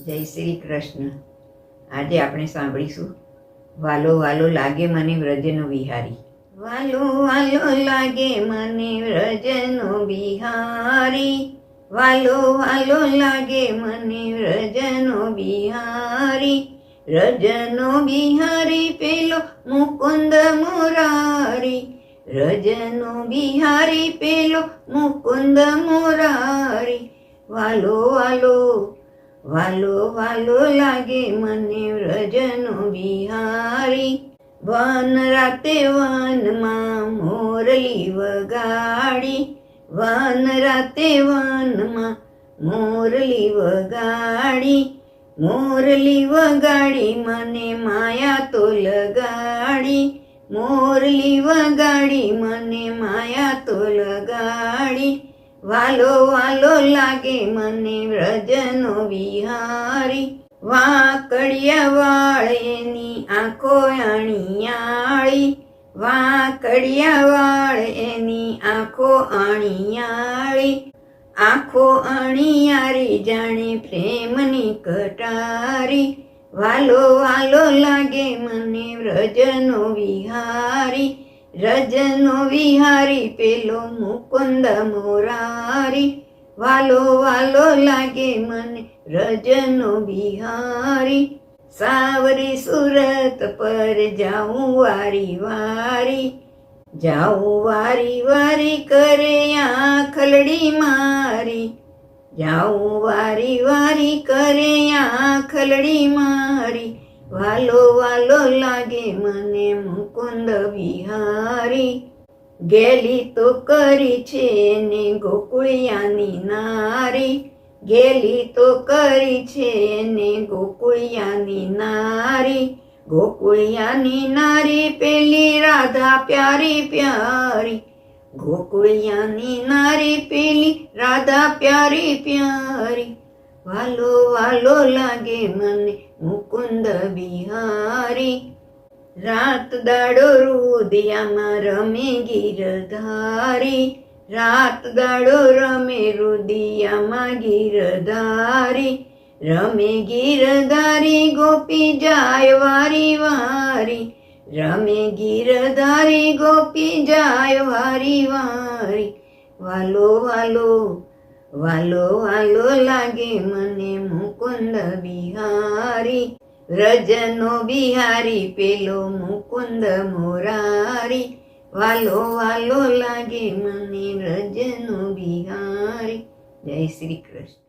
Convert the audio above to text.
જય શ્રી કૃષ્ણ. આજે આપણે સાંભળીશું વાલો વાલો લાગે મને વ્રજનો વિહારી. વાલો વાલો લાગે મને વ્રજનો બિહારી, વાલો વાલો લાગે મને વ્રજનો બિહારી, રજનો બિહારી પેલો મુકુંદ મુરારી, રજનો બિહારી પેલો મુકુંદ મુરારી. વાલો વાલો વાલો વાલો લાગે મને વ્રજનો બિહારી. વન રાતે વનમાં મોરલી વગાડી, વન રાતે વનમાં મોરલી વગાડી, મોરલી વગાડી મને માયા તો લગાડી, મોરલી વગાડી મને માયા તો લગાડી. વાલો વાલો લાગે મને વ્રજનો વિહારી. વાંકડિયા વાળ એની આંખો આણિયાળી, વાંકડિયા વાળ એની આંખો આણિયાળી, આંખો અણિયારી જાણે પ્રેમની કટારી. વાલો વાલો લાગે મને વ્રજનો વિહારી, રજનો વિહારી પેલો મુકુંદ મોરારી. વાલો વાલો લાગે મને રજનો બિહારી. સાવરી સુરત પર જાઉં વારી વારી, જાઉં વારી વારી કરે આંખલડી મારી, જાઉં વારી વારી કરે આંખલડી મારી. વાલો વાલો લાગે મને મુકુંદ વિહારી. ગેલી તો કરી છે ને ગોકુળિયાની નારી, ગેલી તો કરી છે ને ગોકુળિયાની નારી, ગોકુળિયાની નારી પેલી રાધા પ્યારી પ્યારી, ગોકુળિયાની નારી પેલી રાધા પ્યારી પ્યારી. વાલો વાલો લાગે મને મુકુંદ બિહારી. રાત દાડો રુદિયામાં રમે ગીરધારી, રાત દાડો રમે રુદિયામાં ગીરધારી, રમે ગીરધારી ગોપી જાય વારી વારી, રમે ગીરધારી ગોપી જાય વારી વારી. વાલો વાલો વાલો વાલો લાગે મને મુકુંદ બિહારી, વ્રજનો બિહારી પેલો મુકુંદ મોરારી. વાલો વાલો લાગે મને વ્રજનો બિહારી. જય શ્રી કૃષ્ણ.